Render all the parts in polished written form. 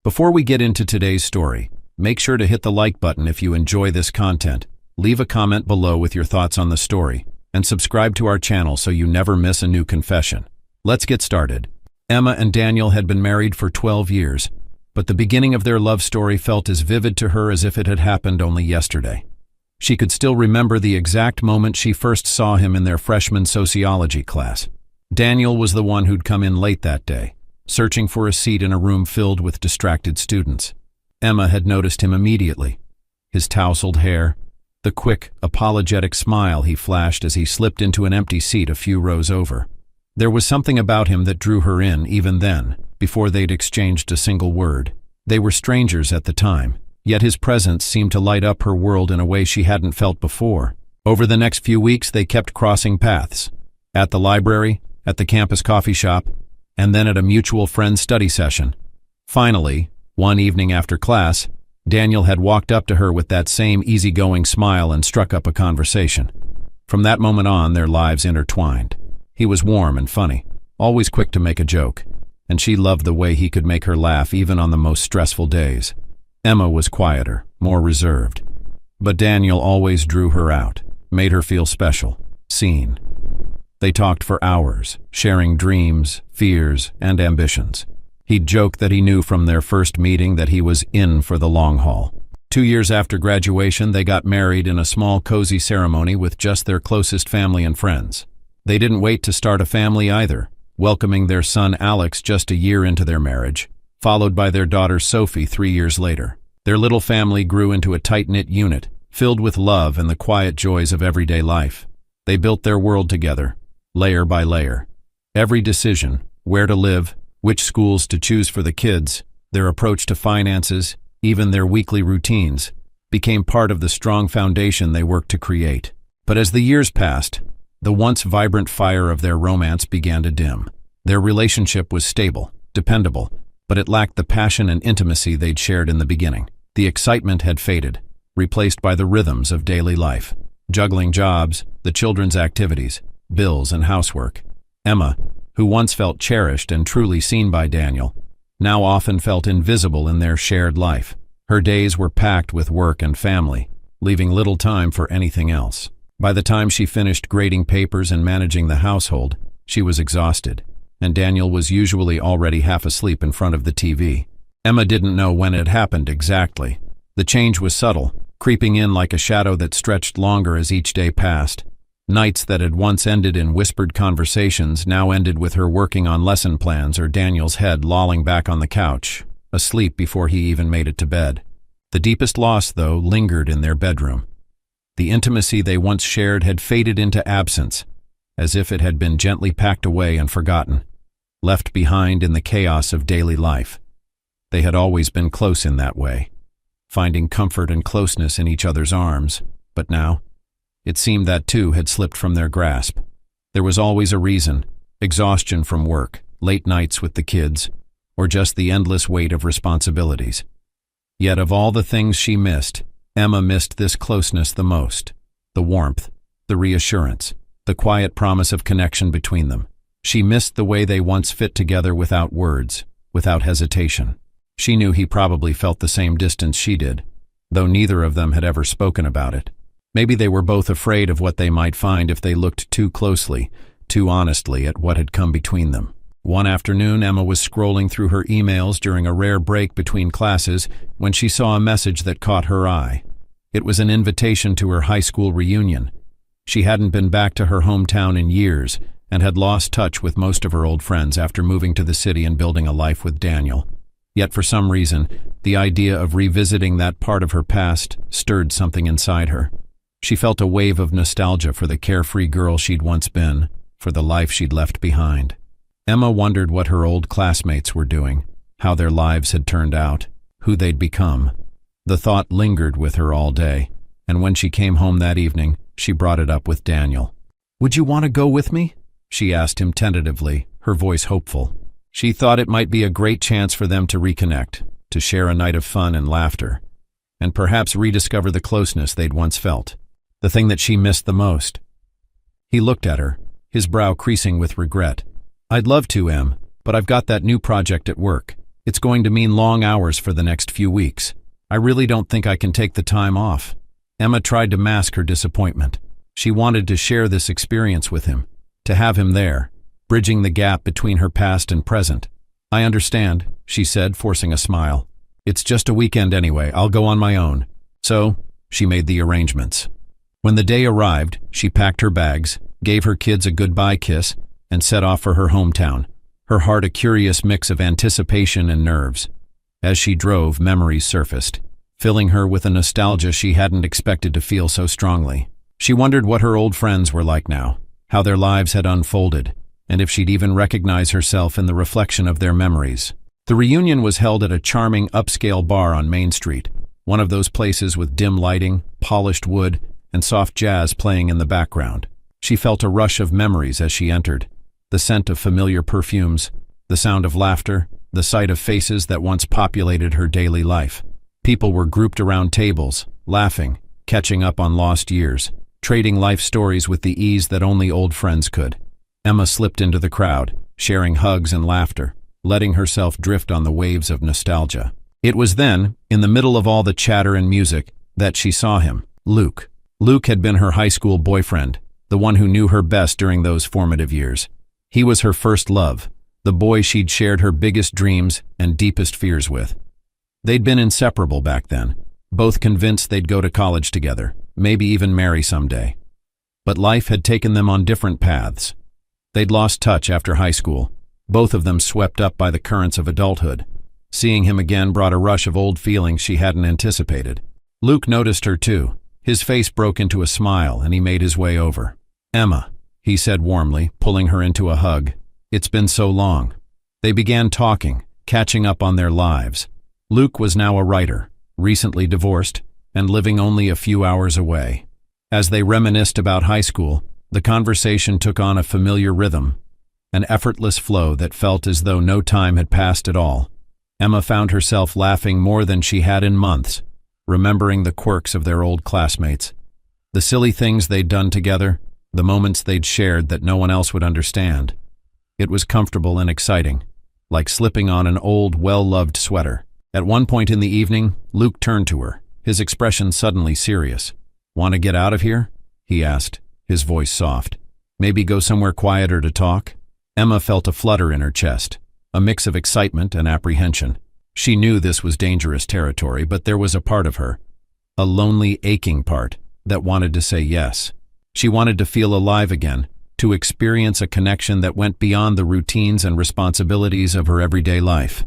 Before we get into today's story, make sure to hit the like button if you enjoy this content, leave a comment below with your thoughts on the story, and subscribe to our channel so you never miss a new confession. Let's get started. Emma and Daniel had been married for 12 years, but the beginning of their love story felt as vivid to her as if it had happened only yesterday. She could still remember the exact moment she first saw him in their freshman sociology class. Daniel was the one who'd come in late that day, searching for a seat in a room filled with distracted students. Emma had noticed him immediately. His tousled hair, the quick, apologetic smile he flashed as he slipped into an empty seat a few rows over. There was something about him that drew her in even then, before they'd exchanged a single word. They were strangers at the time, yet his presence seemed to light up her world in a way she hadn't felt before. Over the next few weeks, they kept crossing paths. At the library, at the campus coffee shop, and then at a mutual friend's study session. Finally, one evening after class, Daniel had walked up to her with that same easygoing smile and struck up a conversation. From that moment on, their lives intertwined. He was warm and funny, always quick to make a joke, and she loved the way he could make her laugh even on the most stressful days. Emma was quieter, more reserved, but Daniel always drew her out, made her feel special, seen. They talked for hours, sharing dreams, fears, and ambitions. He'd joke that he knew from their first meeting that he was in for the long haul. 2 years after graduation, they got married in a small, cozy ceremony with just their closest family and friends. They didn't wait to start a family either, welcoming their son Alex just a year into their marriage, followed by their daughter Sophie 3 years later. Their little family grew into a tight-knit unit, filled with love and the quiet joys of everyday life. They built their world together, layer by layer. Every decision, where to live, which schools to choose for the kids, their approach to finances, even their weekly routines, became part of the strong foundation they worked to create. But as the years passed, the once vibrant fire of their romance began to dim. Their relationship was stable, dependable, but it lacked the passion and intimacy they'd shared in the beginning. The excitement had faded, replaced by the rhythms of daily life. Juggling jobs, the children's activities, bills and housework. Emma, who once felt cherished and truly seen by Daniel, now often felt invisible in their shared life. Her days were packed with work and family, leaving little time for anything else. By the time she finished grading papers and managing the household, she was exhausted, and Daniel was usually already half asleep in front of the TV. Emma didn't know when it happened exactly. The change was subtle, creeping in like a shadow that stretched longer as each day passed. Nights that had once ended in whispered conversations now ended with her working on lesson plans or Daniel's head lolling back on the couch, asleep before he even made it to bed. The deepest loss, though, lingered in their bedroom. The intimacy they once shared had faded into absence, as if it had been gently packed away and forgotten, left behind in the chaos of daily life. They had always been close in that way, finding comfort and closeness in each other's arms, but now, it seemed that too had slipped from their grasp. There was always a reason: exhaustion from work, late nights with the kids, or just the endless weight of responsibilities. Yet of all the things she missed, Emma missed this closeness the most. The warmth, the reassurance, the quiet promise of connection between them. She missed the way they once fit together without words, without hesitation. She knew he probably felt the same distance she did, though neither of them had ever spoken about it. Maybe they were both afraid of what they might find if they looked too closely, too honestly at what had come between them. One afternoon, Emma was scrolling through her emails during a rare break between classes when she saw a message that caught her eye. It was an invitation to her high school reunion. She hadn't been back to her hometown in years and had lost touch with most of her old friends after moving to the city and building a life with Daniel. Yet for some reason, the idea of revisiting that part of her past stirred something inside her. She felt a wave of nostalgia for the carefree girl she'd once been, for the life she'd left behind. Emma wondered what her old classmates were doing, how their lives had turned out, who they'd become. The thought lingered with her all day, and when she came home that evening, she brought it up with Daniel. "Would you want to go with me?" she asked him tentatively, her voice hopeful. She thought it might be a great chance for them to reconnect, to share a night of fun and laughter, and perhaps rediscover the closeness they'd once felt, the thing that she missed the most. He looked at her, his brow creasing with regret. "I'd love to, Em, but I've got that new project at work. It's going to mean long hours for the next few weeks. I really don't think I can take the time off." Emma tried to mask her disappointment. She wanted to share this experience with him, to have him there, bridging the gap between her past and present. "I understand," she said, forcing a smile. "It's just a weekend anyway. I'll go on my own." So, she made the arrangements. When the day arrived, she packed her bags, gave her kids a goodbye kiss, and set off for her hometown, her heart a curious mix of anticipation and nerves. As she drove, memories surfaced, filling her with a nostalgia she hadn't expected to feel so strongly. She wondered what her old friends were like now, how their lives had unfolded, and if she'd even recognize herself in the reflection of their memories. The reunion was held at a charming upscale bar on Main Street, one of those places with dim lighting, polished wood, and soft jazz playing in the background. She felt a rush of memories as she entered, the scent of familiar perfumes, the sound of laughter, the sight of faces that once populated her daily life. People were grouped around tables, laughing, catching up on lost years, trading life stories with the ease that only old friends could. Emma slipped into the crowd, sharing hugs and laughter, letting herself drift on the waves of nostalgia. It was then, in the middle of all the chatter and music, that she saw him, Luke. Luke had been her high school boyfriend, the one who knew her best during those formative years. He was her first love, the boy she'd shared her biggest dreams and deepest fears with. They'd been inseparable back then, both convinced they'd go to college together, maybe even marry someday. But life had taken them on different paths. They'd lost touch after high school, both of them swept up by the currents of adulthood. Seeing him again brought a rush of old feelings she hadn't anticipated. Luke noticed her too. His face broke into a smile and he made his way over. "Emma," he said warmly, pulling her into a hug. "It's been so long." They began talking, catching up on their lives. Luke was now a writer, recently divorced, and living only a few hours away. As they reminisced about high school, the conversation took on a familiar rhythm, an effortless flow that felt as though no time had passed at all. Emma found herself laughing more than she had in months, remembering the quirks of their old classmates, the silly things they'd done together, the moments they'd shared that no one else would understand. It was comfortable and exciting, like slipping on an old, well-loved sweater. At one point in the evening, Luke turned to her, his expression suddenly serious. "Want to get out of here?" he asked, his voice soft. "Maybe go somewhere quieter to talk?" Emma felt a flutter in her chest, a mix of excitement and apprehension. She knew this was dangerous territory, but there was a part of her, a lonely, aching part, that wanted to say yes. She wanted to feel alive again, to experience a connection that went beyond the routines and responsibilities of her everyday life.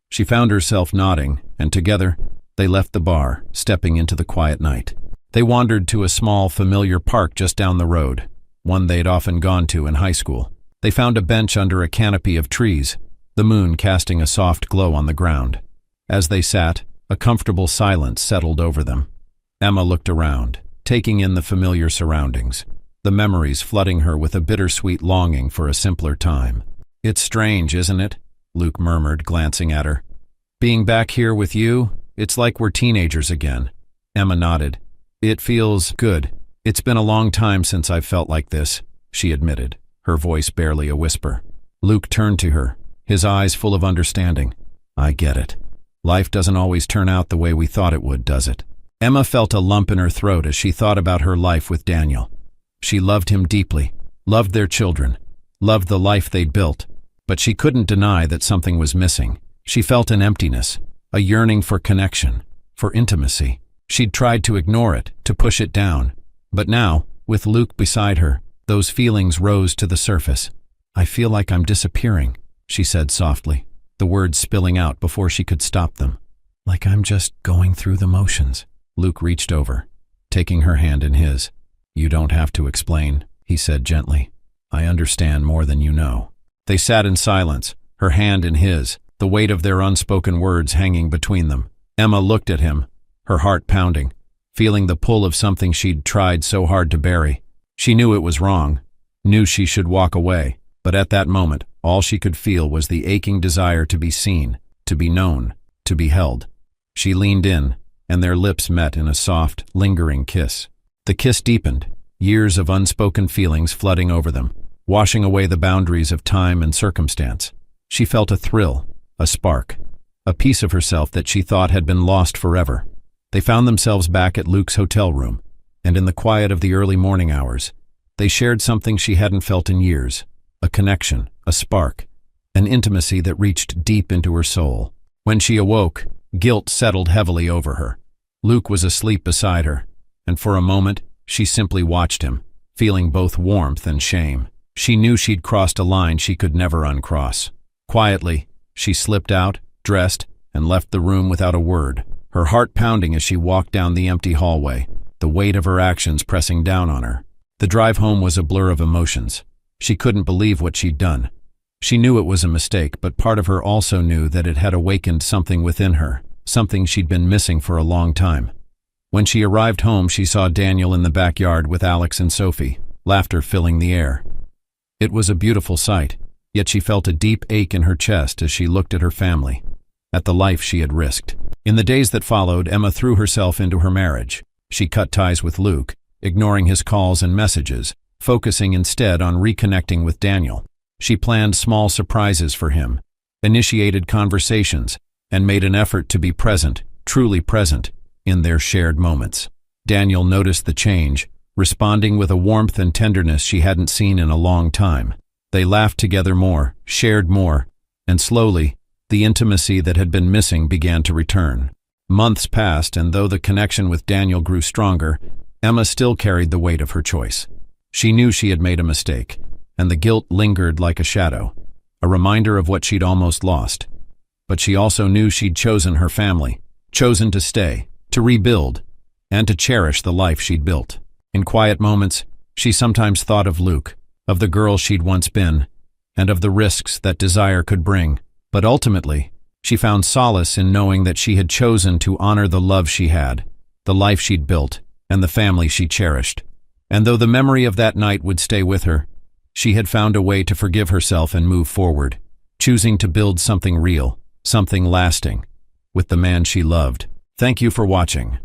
She found herself nodding, and together, they left the bar, stepping into the quiet night. They wandered to a small, familiar park just down the road, one they'd often gone to in high school. They found a bench under a canopy of trees, the moon casting a soft glow on the ground. As they sat, a comfortable silence settled over them. Emma looked around, taking in the familiar surroundings, the memories flooding her with a bittersweet longing for a simpler time. "It's strange, isn't it?" Luke murmured, glancing at her. "Being back here with you, it's like we're teenagers again." Emma nodded. "It feels good. It's been a long time since I've felt like this," she admitted, her voice barely a whisper. Luke turned to her, his eyes full of understanding. "I get it. Life doesn't always turn out the way we thought it would, does it?" Emma felt a lump in her throat as she thought about her life with Daniel. She loved him deeply, loved their children, loved the life they'd built, but she couldn't deny that something was missing. She felt an emptiness, a yearning for connection, for intimacy. She'd tried to ignore it, to push it down, but now, with Luke beside her, those feelings rose to the surface. "I feel like I'm disappearing," she said softly, the words spilling out before she could stop them. "Like I'm just going through the motions." Luke reached over, taking her hand in his. "You don't have to explain," he said gently. "I understand more than you know." They sat in silence, her hand in his, the weight of their unspoken words hanging between them. Emma looked at him, her heart pounding, feeling the pull of something she'd tried so hard to bury. She knew it was wrong, knew she should walk away, but at that moment, all she could feel was the aching desire to be seen, to be known, to be held. She leaned in, and their lips met in a soft, lingering kiss. The kiss deepened, years of unspoken feelings flooding over them, washing away the boundaries of time and circumstance. She felt a thrill, a spark, a piece of herself that she thought had been lost forever. They found themselves back at Luke's hotel room, and in the quiet of the early morning hours, they shared something she hadn't felt in years, a connection, a spark, an intimacy that reached deep into her soul. When she awoke, guilt settled heavily over her. Luke was asleep beside her, and for a moment, she simply watched him, feeling both warmth and shame. She knew she'd crossed a line she could never uncross. Quietly, she slipped out, dressed, and left the room without a word, her heart pounding as she walked down the empty hallway, the weight of her actions pressing down on her. The drive home was a blur of emotions. She couldn't believe what she'd done. She knew it was a mistake, but part of her also knew that it had awakened something within her, something she'd been missing for a long time. When she arrived home, she saw Daniel in the backyard with Alex and Sophie, laughter filling the air. It was a beautiful sight, yet she felt a deep ache in her chest as she looked at her family, at the life she had risked. In the days that followed, Emma threw herself into her marriage. She cut ties with Luke, ignoring his calls and messages, focusing instead on reconnecting with Daniel. She planned small surprises for him, initiated conversations, and made an effort to be present, truly present, in their shared moments. Daniel noticed the change, responding with a warmth and tenderness she hadn't seen in a long time. They laughed together more, shared more, and slowly, the intimacy that had been missing began to return. Months passed, and though the connection with Daniel grew stronger, Emma still carried the weight of her choice. She knew she had made a mistake, and the guilt lingered like a shadow, a reminder of what she'd almost lost. But she also knew she'd chosen her family, chosen to stay, to rebuild, and to cherish the life she'd built. In quiet moments, she sometimes thought of Luke, of the girl she'd once been, and of the risks that desire could bring. But ultimately, she found solace in knowing that she had chosen to honor the love she had, the life she'd built, and the family she cherished. And though the memory of that night would stay with her, she had found a way to forgive herself and move forward, choosing to build something real, something lasting, with the man she loved. Thank you for watching.